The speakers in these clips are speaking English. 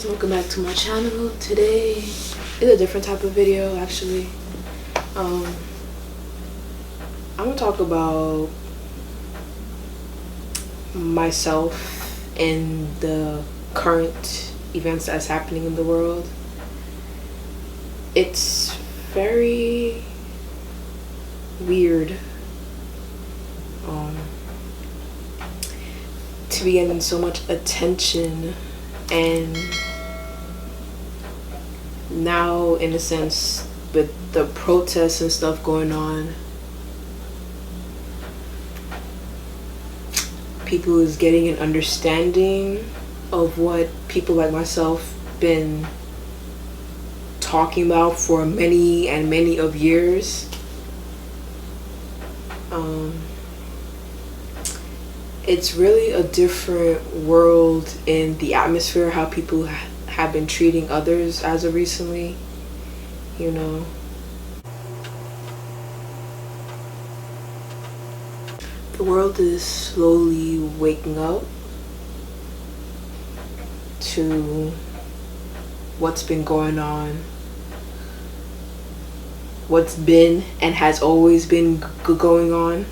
guys, welcome back to my channel. Today is a different type of video actually. I'm gonna talk about myself and the current events that's happening in the world. It's very weird to be getting so much attention, and now in a sense with the protests and stuff going on, people is getting an understanding of what people like myself been talking about for many and many of years. It's really a different world in the atmosphere, how people have been treating others as of recently, you know. The world is slowly waking up to what's been going on, what's been and has always been going on.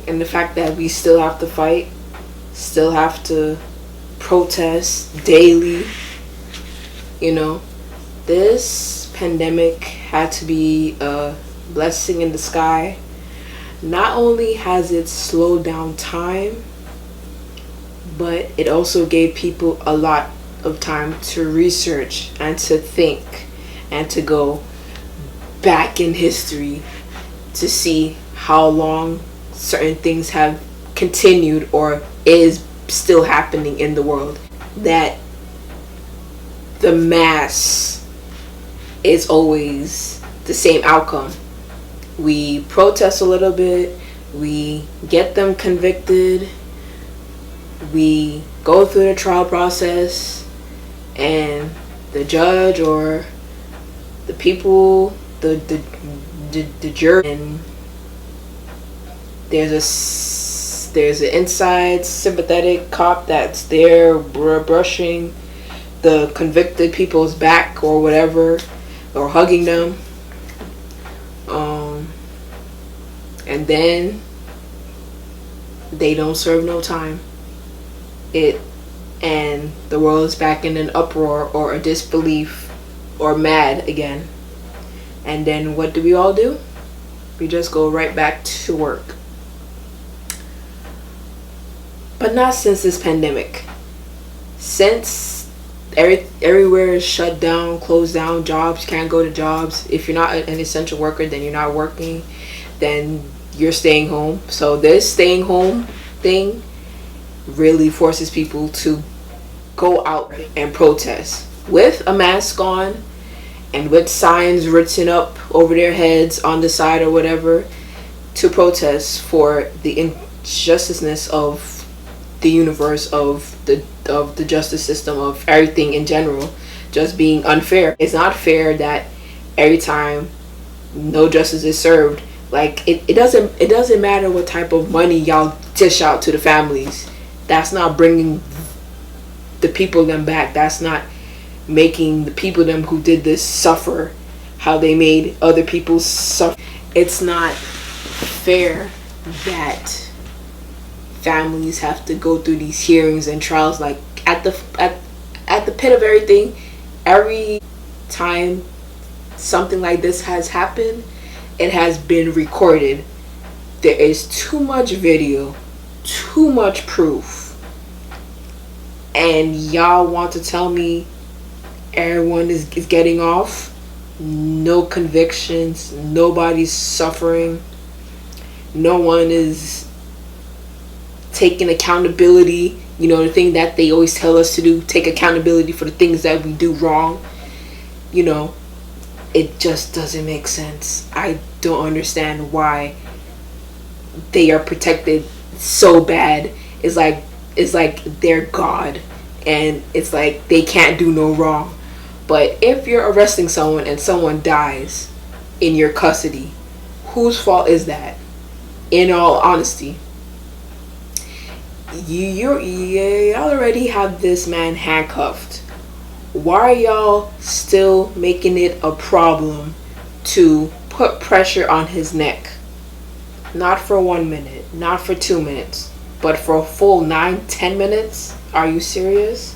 And the fact that we still have to fight, still have to protest daily, you know. This pandemic had to be a blessing in the sky. Not only has it slowed down time, but it also gave people a lot of time to research and to think and to go back in history to see how long certain things have continued or is still happening in the world, that the mass is always the same outcome. We protest a little bit, we get them convicted, we go through the trial process, and the judge or the people, the jury, and there's an inside sympathetic cop that's there brushing the convicted people's back or whatever, or hugging them, and then they don't serve no time. And the world is back in an uproar or a disbelief or mad again. And then what do? We just go right back to work. But not since this pandemic. Since everywhere is shut down, closed down, jobs, you can't go to jobs. If you're not an essential worker, then you're not working, then you're staying home. So this staying home thing really forces people to go out and protest with a mask on and with signs written up over their heads on the side or whatever, to protest for the injusticeness of the universe, of the justice system, of everything in general just being unfair. It's not fair that every time no justice is served, like it doesn't matter what type of money y'all dish out to the families. That's not bringing the people them back. That's not making the people them who did this suffer how they made other people suffer. It's not fair that families have to go through these hearings and trials. Like at the pit of everything, every time something like this has happened, it has been recorded. There is too much video, too much proof, and y'all want to tell me everyone is getting off? No convictions, nobody's suffering, no one is taking accountability. You know, the thing that they always tell us to do, take accountability for the things that we do wrong. You know, it just doesn't make sense. I don't understand why they are protected so bad. It's like they're God, and it's like they can't do no wrong. But if you're arresting someone and someone dies in your custody, whose fault is that? In all honesty, y'all already have this man handcuffed. Why are y'all still making it a problem to put pressure on his neck? Not for 1 minute, not for 2 minutes, but for a full 9-10 minutes? Are you serious?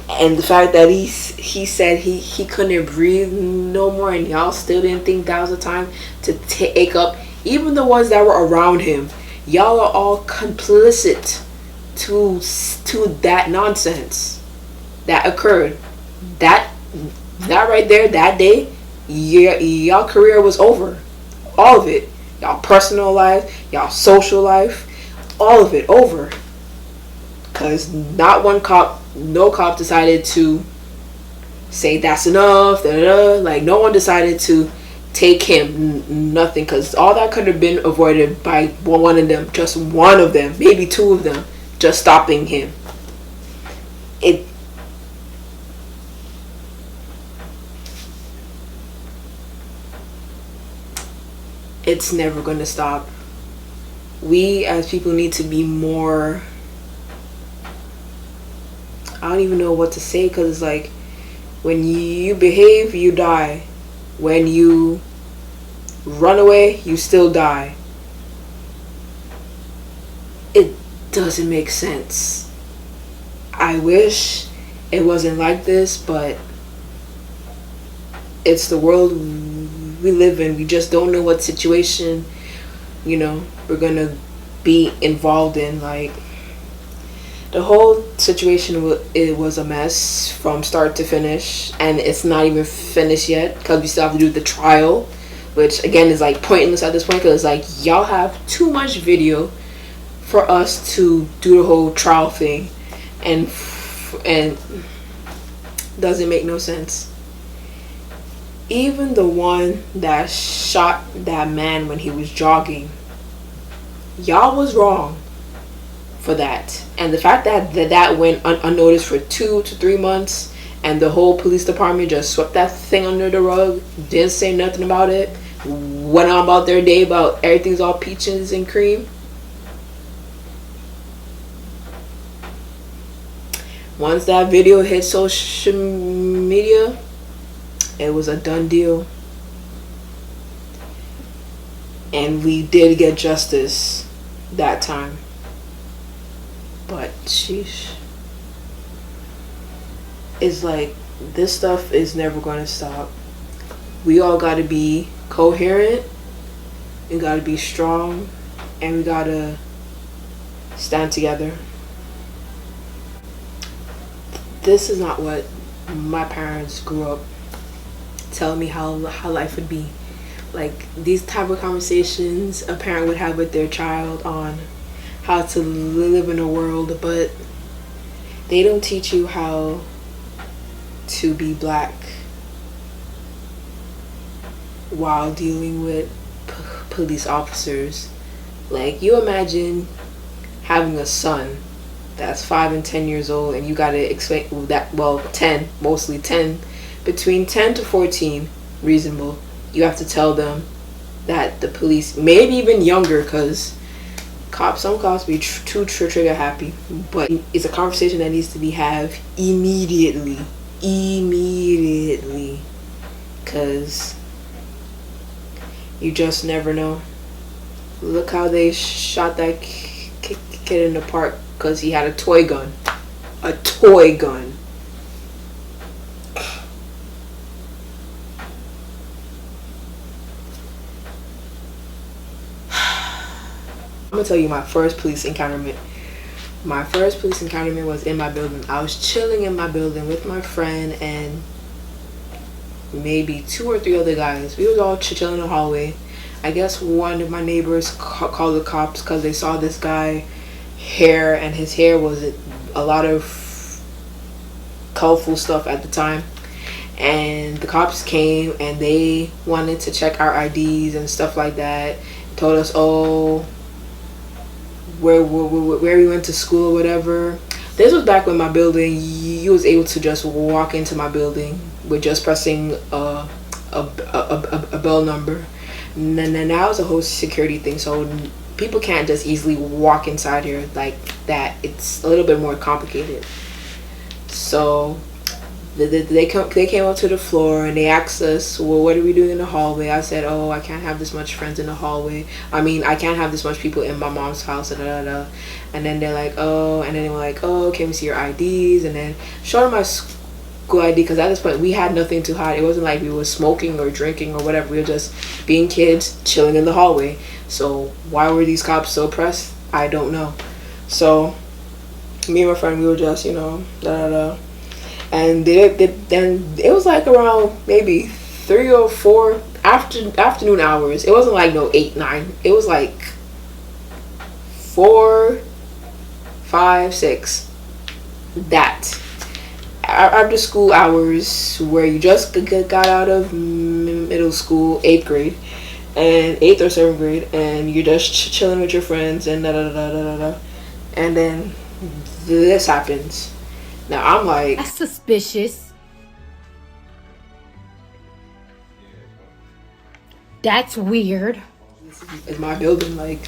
And the fact that he said he couldn't breathe no more, and y'all still didn't think that was the time to take up, even the ones that were around him, y'all are all complicit to that nonsense that occurred. That right there, that day, y'all career was over. All of it. Y'all personal life, y'all social life, all of it over. Because no cop decided to say that's enough, like no one decided to take him, nothing, because all that could have been avoided by one of them, just one of them, maybe two of them, just stopping him. It's never going to stop. We as people need to be more, I don't even know what to say, because it's like, when you behave, you die. When you run away, you still die. It doesn't make sense. I wish it wasn't like this, but it's the world we live in. We just don't know what situation, we're gonna be involved in. Like, the whole situation, it was a mess from start to finish, and it's not even finished yet because we still have to do the trial, which again is like pointless at this point, because like y'all have too much video for us to do the whole trial thing, and doesn't make no sense. Even the one that shot that man when he was jogging, y'all was wrong for that. And the fact that went unnoticed for 2 to 3 months, and the whole police department just swept that thing under the rug, didn't say nothing about it, went on about their day about everything's all peaches and cream. Once that video hit social media, it was a done deal. And we did get justice that time. But sheesh. It's like, this stuff is never going to stop. We all got to be coherent. We got to be strong. And we got to stand together. This is not what my parents grew up telling me how life would be. Like, these type of conversations a parent would have with their child on how to live in a world, but they don't teach you how to be black while dealing with police officers. Like, you imagine having a son that's 5 and 10 years old, and you gotta explain that, well, 10, mostly 10, between 10 to 14, reasonable. You have to tell them that the police, maybe even younger, because some cops be too trigger happy, but it's a conversation that needs to be had immediately, because you just never know. Look how they shot that kid in the park because he had a toy gun. I'm gonna tell you my first police encounterment. My first police encounterment was in my building. I was chilling in my building with my friend and maybe 2 or 3 other guys. We was all chilling in the hallway. I guess one of my neighbors called the cops because they saw this guy hair, and his hair was a lot of colorful stuff at the time. And the cops came and they wanted to check our IDs and stuff like that. Told us, where we went to school or whatever. This was back when my building, you was able to just walk into my building with just pressing a bell number. And then now it's a whole security thing, so people can't just easily walk inside here like that. It's a little bit more complicated. So they came up to the floor and they asked us, well, what are we doing in the hallway? I said, oh, I can't have this much friends in the hallway. I mean, I can't have this much people in my mom's house. Da, da, da. And then they're like, oh, and then they were like, oh, can we see your IDs? And then showed them my school ID, because at this point we had nothing to hide. It wasn't like we were smoking or drinking or whatever. We were just being kids chilling in the hallway. So why were these cops so pressed? I don't know. So me and my friend, we were just, da da da. And then it was like around maybe 3 or 4 afternoon hours. It wasn't like no 8, 9. It was like 4, 5, 6. That after school hours, where you just got out of middle school, 8th grade, and 8th or 7th grade, and you're just chilling with your friends and da da da da da da, and then this happens. Now I'm like, that's suspicious. That's weird. This is my building, like,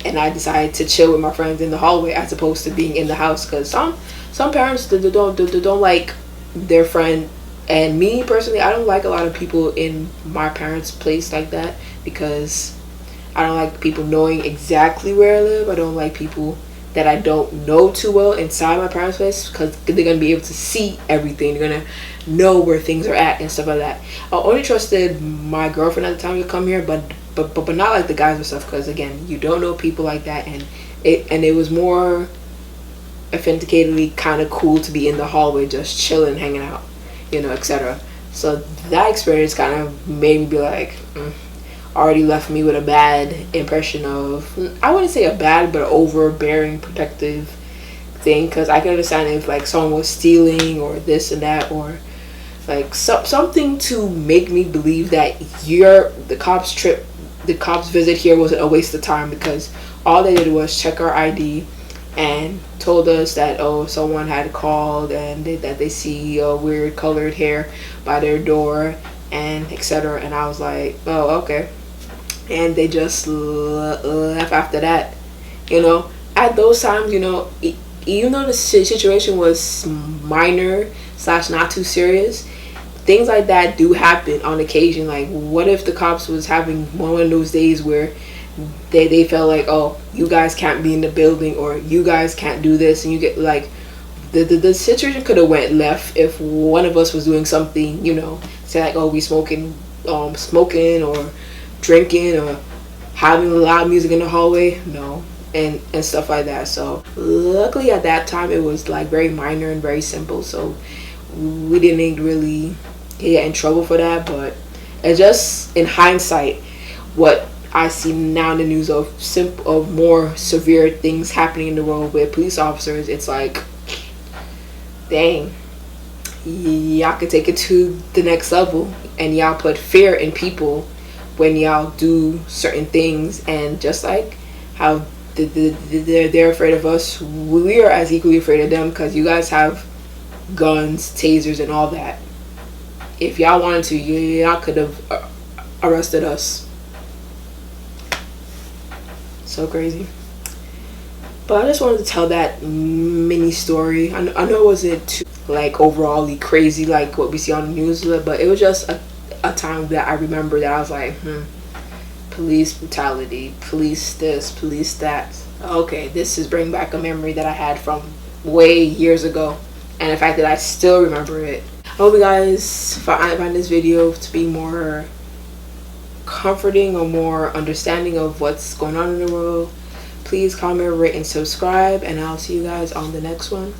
and I decided to chill with my friends in the hallway as opposed to being in the house, because some parents don't like their friend, and me personally, I don't like a lot of people in my parents' place like that, because I don't like people knowing exactly where I live. I don't like people that I don't know too well inside my parents' place, because they're going to be able to see everything. They're going to know where things are at and stuff like that. I only trusted my girlfriend at the time to come here, but not like the guys and stuff, because again, you don't know people like that, and it was more authenticatedly kind of cool to be in the hallway just chilling, hanging out, etc. So that experience kind of made me be like, already left me with a bad impression of, I wouldn't say a bad, but overbearing, protective thing, because I can understand if like someone was stealing or this and that, or like something to make me believe that the cops visit here wasn't a waste of time, because all they did was check our ID and told us that, oh, someone had called and that they see weird colored hair by their door and etc. And I was like, oh, okay. And they just left after that. At those times, even though the situation was minor / not too serious, things like that do happen on occasion. Like, what if the cops was having one of those days where they felt like, oh, you guys can't be in the building, or you guys can't do this, and you get like, the situation could have went left if one of us was doing something, say like, oh, we smoking or drinking or having loud music in the hallway, and stuff like that. So luckily at that time it was like very minor and very simple, so we didn't really get in trouble for that. But it's just, in hindsight, what I see now in the news of more severe things happening in the world with police officers, it's like, dang, y'all could take it to the next level, and y'all put fear in people when y'all do certain things. And just like how they're afraid of us, we are as equally afraid of them, because you guys have guns, tasers, and all that. If y'all wanted to, y'all could have arrested us. So crazy. But I just wanted to tell that mini story. I know it wasn't too like overally crazy like what we see on the news, but it was just a time that I remember that I was like, police brutality, police this, police that. Okay, this is bringing back a memory that I had from way years ago, and the fact that I still remember it. I hope you guys find this video to be more comforting or more understanding of what's going on in the world. Please comment, rate, and subscribe, and I'll see you guys on the next one.